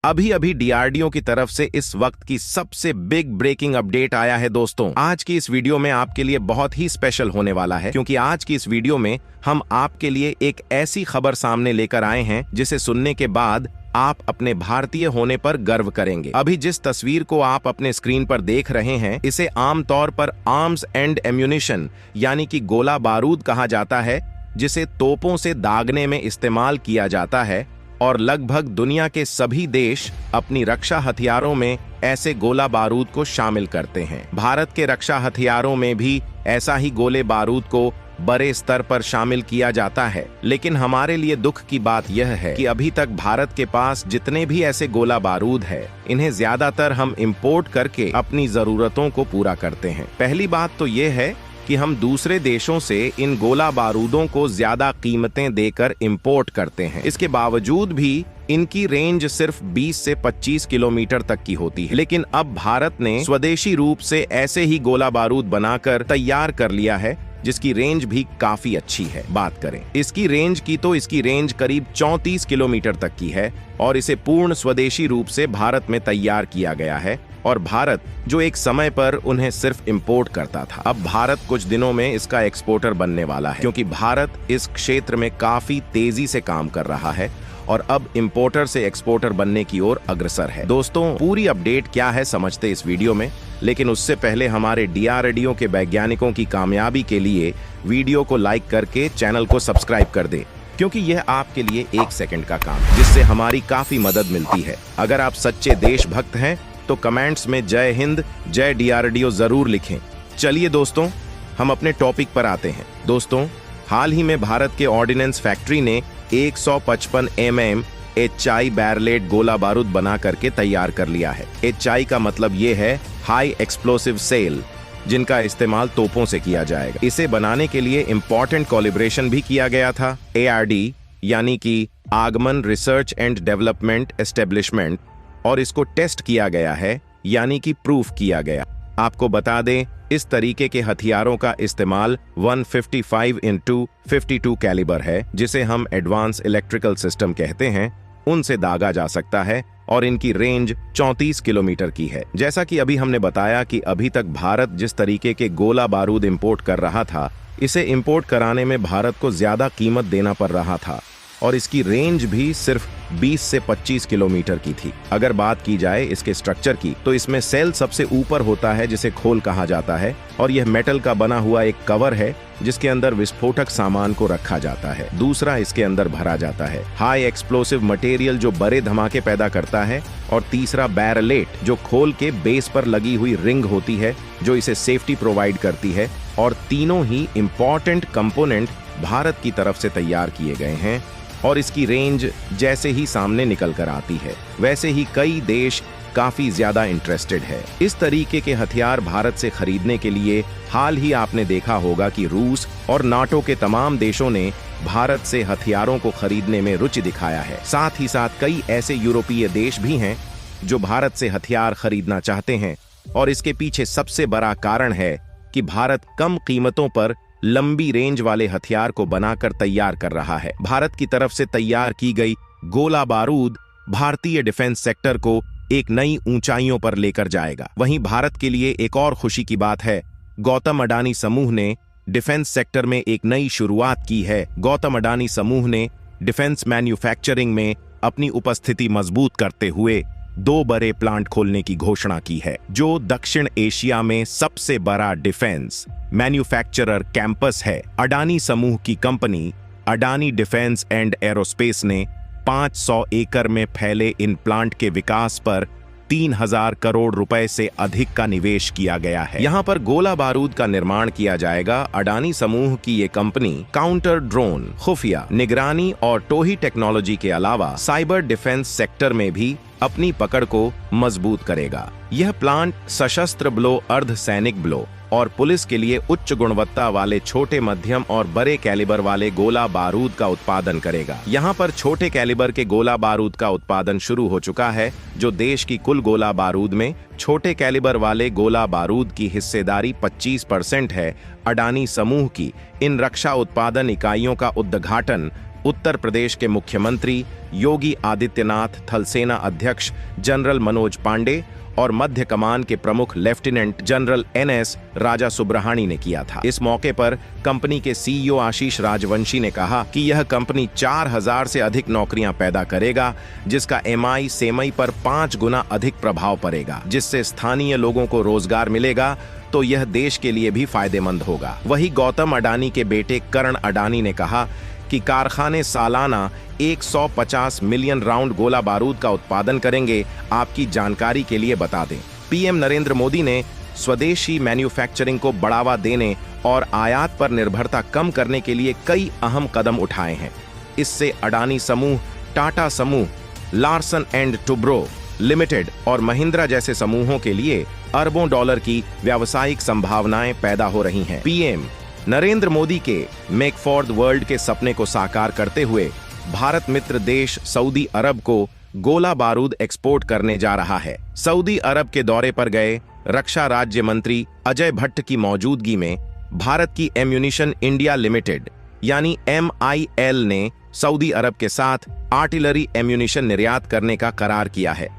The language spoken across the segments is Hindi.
अभी अभी डीआरडीओ की तरफ से इस वक्त की सबसे बिग ब्रेकिंग अपडेट आया है दोस्तों। आज की इस वीडियो में आपके लिए बहुत ही स्पेशल होने वाला है, क्योंकि आज की इस वीडियो में हम आपके लिए एक ऐसी खबर सामने लेकर आए हैं जिसे सुनने के बाद आप अपने भारतीय होने पर गर्व करेंगे। अभी जिस तस्वीर को आप अपने स्क्रीन पर देख रहे हैं, इसे आमतौर पर आर्म्स एंड एम्यूनिशन यानी कि गोला बारूद कहा जाता है, जिसे तोपों से दागने में इस्तेमाल किया जाता है और लगभग दुनिया के सभी देश अपनी रक्षा हथियारों में ऐसे गोला बारूद को शामिल करते हैं। भारत के रक्षा हथियारों में भी ऐसा ही गोले बारूद को बड़े स्तर पर शामिल किया जाता है। लेकिन हमारे लिए दुख की बात यह है कि अभी तक भारत के पास जितने भी ऐसे गोला बारूद है, इन्हें ज्यादातर हम इंपोर्ट करके अपनी जरूरतों को पूरा करते हैं। पहली बात तो यह है कि हम दूसरे देशों से इन गोला बारूदों को ज्यादा कीमतें देकर इंपोर्ट करते हैं। इसके बावजूद भी इनकी रेंज सिर्फ 20 से 25 किलोमीटर तक की होती है। लेकिन अब भारत ने स्वदेशी रूप से ऐसे ही गोला बारूद बनाकर तैयार कर लिया है, जिसकी रेंज भी काफी अच्छी है। बात करें इसकी रेंज की तो इसकी रेंज करीब 34 किलोमीटर तक की है और इसे पूर्ण स्वदेशी रूप से भारत में तैयार किया गया है। और भारत जो एक समय पर उन्हें सिर्फ इंपोर्ट करता था, अब भारत कुछ दिनों में इसका एक्सपोर्टर बनने वाला है, क्योंकि भारत इस क्षेत्र में काफी तेजी से काम कर रहा है और अब इंपोर्टर से एक्सपोर्टर बनने की ओर अग्रसर है। दोस्तों, पूरी अपडेट क्या है समझते इस वीडियो में, लेकिन उससे पहले हमारे डीआरडीओ के वैज्ञानिकों की कामयाबी के लिए वीडियो को लाइक करके चैनल को सब्सक्राइब कर दे, क्योंकि यह आपके लिए 1 सेकंड का काम है, जिससे हमारी काफी मदद मिलती है। अगर आप सच्चे देशभक्त हैं तो कमेंट्स में जय हिंद, जय डीआरडीओ जरूर लिखें। चलिए दोस्तों, हम अपने टॉपिक पर आते हैं। दोस्तों, हाल ही में भारत के ऑर्डिनेंस फैक्ट्री ने 155 mm HI बैरलेट गोला बारूद बना करके तैयार कर लिया है। HI का मतलब ये है हाई एक्सप्लोसिव सेल, जिनका इस्तेमाल तोपों से किया जाएगा। इसे बनाने के लिए इंपॉर्टेंट कोलैबोरेशन भी किया गया था। ARD यानी कि आगमन रिसर्च एंड डेवलपमेंट एस्टेब्लिशमेंट, और इसको टेस्ट किया गया है यानी कि प्रूफ किया गया। आपको बता दें, इस तरीके के हथियारों का इस्तेमाल 155x52 कैलिबर है, जिसे हम एडवांस इलेक्ट्रिकल सिस्टम कहते हैं, उनसे दागा जा सकता है और इनकी रेंज 34 किलोमीटर की है। जैसा कि अभी हमने बताया कि अभी तक भारत जिस तरीके के गोला बारूद इंपोर्ट कर रहा था, इसे इंपोर्ट कराने में भारत को ज्यादा कीमत देना पड़ रहा था और इसकी रेंज भी सिर्फ 20 से 25 किलोमीटर की थी। अगर बात की जाए इसके स्ट्रक्चर की, तो इसमें सेल सबसे ऊपर होता है, जिसे खोल कहा जाता है, और यह मेटल का बना हुआ एक कवर है जिसके अंदर विस्फोटक सामान को रखा जाता है। दूसरा, इसके अंदर भरा जाता है हाई एक्सप्लोसिव मटेरियल जो बड़े धमाके पैदा करता है, और तीसरा बैरलेट, जो खोल के बेस पर लगी हुई रिंग होती है, जो इसे सेफ्टी प्रोवाइड करती है। और तीनों ही इंपॉर्टेंट कंपोनेंट भारत की तरफ से तैयार किए गए हैं और इसकी रेंज जैसे ही सामने निकल कर आती है, वैसे ही कई देश काफी ज्यादा इंटरेस्टेड है। इस तरीके के हथियार भारत से खरीदने के लिए हाल ही आपने देखा होगा कि रूस और नाटो के तमाम देशों ने भारत से हथियारों को खरीदने में रुचि दिखाया है। साथ ही साथ कई ऐसे यूरोपीय देश भी हैं जो भारत से हथियार खरीदना चाहते हैं, और इसके पीछे सबसे बड़ा कारण है कि भारत कम कीमतों पर लंबी रेंज वाले हथियार को बनाकर तैयार कर रहा है। भारत की तरफ से तैयार की गई गोला बारूद भारतीय डिफेंस सेक्टर को एक नई ऊंचाइयों पर लेकर जाएगा। वहीं भारत के लिए एक और खुशी की बात है, गौतम अडानी समूह ने डिफेंस सेक्टर में एक नई शुरुआत की है। गौतम अडानी समूह ने डिफेंस मैन्युफैक्चरिंग में अपनी उपस्थिति मजबूत करते हुए 2 बड़े प्लांट खोलने की घोषणा की है, जो दक्षिण एशिया में सबसे बड़ा डिफेंस मैन्युफैक्चरर कैंपस है। अडानी समूह की company Adani defence and aerospace ने 500 एकड़ में फैले इन प्लांट के विकास पर 3000 करोड़ रुपए से अधिक का निवेश किया गया है। यहाँ पर गोला बारूद का निर्माण किया जाएगा। अडानी समूह की ये कंपनी काउंटर ड्रोन, खुफिया निगरानी और टोही टेक्नोलॉजी के अलावा साइबर डिफेंस सेक्टर में भी अपनी पकड़ को मजबूत करेगा। यह प्लांट सशस्त्र ब्लो, अर्धसैनिक ब्लो और पुलिस के लिए उच्च गुणवत्ता वाले छोटे, मध्यम और बड़े कैलिबर वाले गोला बारूद का उत्पादन करेगा। यहाँ पर छोटे कैलिबर के गोला बारूद का उत्पादन शुरू हो चुका है, जो देश की कुल गोला बारूद में छोटे कैलिबर वाले गोला बारूद की हिस्सेदारी 25% है। अडानी समूह की इन रक्षा उत्पादन इकाइयों का उद्घाटन उत्तर प्रदेश के मुख्यमंत्री योगी आदित्यनाथ, थल सेना अध्यक्ष जनरल मनोज पांडे और मध्य कमान के प्रमुख लेफ्टिनेंट जनरल NS राजा सुब्रहाणी ने किया था। इस मौके पर कंपनी के CEO आशीष राजवंशी ने कहा कि यह कंपनी 4000 से अधिक नौकरियां पैदा करेगा, जिसका MI सेमई पर 5 गुना अधिक प्रभाव पड़ेगा, जिससे स्थानीय लोगों को रोजगार मिलेगा, तो यह देश के लिए भी फायदेमंद होगा। वहीं गौतम अडानी के बेटे करण अडानी ने कहा कि कारखाने सालाना 150 मिलियन राउंड गोला बारूद का उत्पादन करेंगे। आपकी जानकारी के लिए बता दें, PM नरेंद्र मोदी ने स्वदेशी मैन्युफैक्चरिंग को बढ़ावा देने और आयात पर निर्भरता कम करने के लिए कई अहम कदम उठाए हैं। इससे अडानी समूह, टाटा समूह, लार्सन एंड टुब्रो लिमिटेड और महिंद्रा जैसे समूहों के लिए अरबों डॉलर की व्यावसायिक संभावनाएं पैदा हो रही हैं। PM नरेंद्र मोदी के मेक फॉर द वर्ल्ड के सपने को साकार करते हुए भारत मित्र देश सऊदी अरब को गोला बारूद एक्सपोर्ट करने जा रहा है। सऊदी अरब के दौरे पर गए रक्षा राज्य मंत्री अजय भट्ट की मौजूदगी में भारत की एम्यूनिशन इंडिया लिमिटेड यानी MIL ने सऊदी अरब के साथ आर्टिलरी एम्यूनिशन निर्यात करने का करार किया है।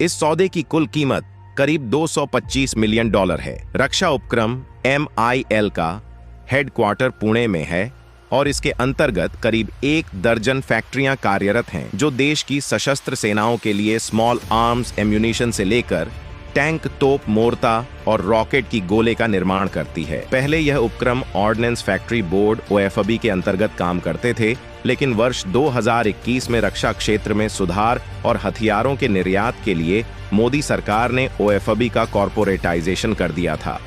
इस सौदे की कुल कीमत करीब $225 मिलियन है। रक्षा उपक्रम MIL का हेडक्वार्टर पुणे में है और इसके अंतर्गत करीब 1 दर्जन फैक्ट्रियां कार्यरत हैं, जो देश की सशस्त्र सेनाओं के लिए स्मॉल आर्म्स एम्यूनिशन से लेकर टैंक, तोप, मोर्टा और रॉकेट की गोले का निर्माण करती है। पहले यह उपक्रम ऑर्डिनेंस फैक्ट्री बोर्ड OFB के अंतर्गत काम करते थे, लेकिन वर्ष 2021 में रक्षा क्षेत्र में सुधार और हथियारों के निर्यात के लिए मोदी सरकार ने OFB का कॉर्पोरेटाइजेशन कर दिया था।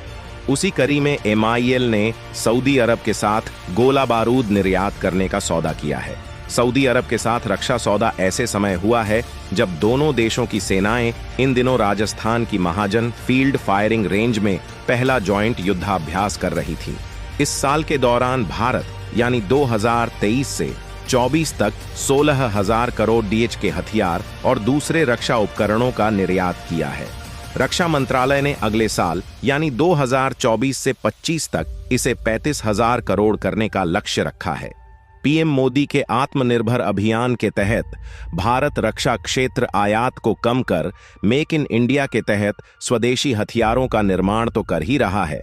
उसी कड़ी में MIL ने सऊदी अरब के साथ गोला बारूद निर्यात करने का सौदा किया है। सऊदी अरब के साथ रक्षा सौदा ऐसे समय हुआ है जब दोनों देशों की सेनाएं इन दिनों राजस्थान की महाजन फील्ड फायरिंग रेंज में पहला जॉइंट युद्धाभ्यास कर रही थी। इस साल के दौरान भारत यानी 2023 से 24 तक 16,000 करोड़ DH के हथियार और दूसरे रक्षा उपकरणों का निर्यात किया है। रक्षा मंत्रालय ने अगले साल यानी 2024 से 25 तक इसे 35,000 करोड़ करने का लक्ष्य रखा है। PM मोदी के आत्मनिर्भर अभियान के तहत भारत रक्षा क्षेत्र आयात को कम कर मेक इन इंडिया के तहत स्वदेशी हथियारों का निर्माण तो कर ही रहा है,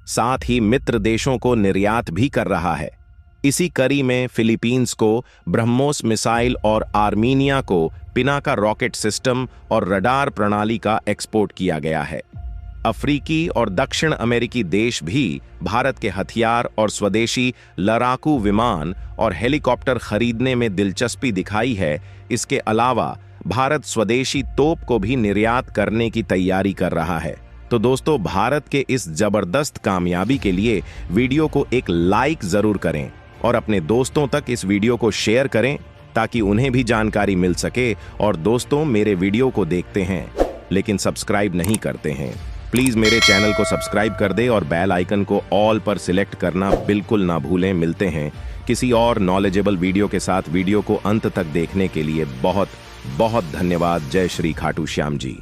साथ ही मित्र देशों को निर्यात भी कर रहा है। इसी कड़ी में फिलीपींस को ब्रह्मोस मिसाइल और आर्मीनिया को पिनाका रॉकेट सिस्टम और रडार प्रणाली का एक्सपोर्ट किया गया है। अफ्रीकी और दक्षिण अमेरिकी देश भी भारत के हथियार और स्वदेशी लड़ाकू विमान और हेलीकॉप्टर खरीदने में दिलचस्पी दिखाई है। इसके अलावा भारत स्वदेशी तोप को भी निर्यात करने की तैयारी कर रहा है। तो दोस्तों, भारत के इस जबरदस्त कामयाबी के लिए वीडियो को एक लाइक जरूर करें और अपने दोस्तों तक इस वीडियो को शेयर करें ताकि उन्हें भी जानकारी मिल सके। और दोस्तों, मेरे वीडियो को देखते हैं लेकिन सब्सक्राइब नहीं करते हैं, प्लीज मेरे चैनल को सब्सक्राइब कर दे और बेल आइकन को ऑल पर सिलेक्ट करना बिल्कुल ना भूलें। मिलते हैं किसी और नॉलेजेबल वीडियो के साथ। वीडियो को अंत तक देखने के लिए बहुत बहुत धन्यवाद। जय श्री खाटू श्याम जी।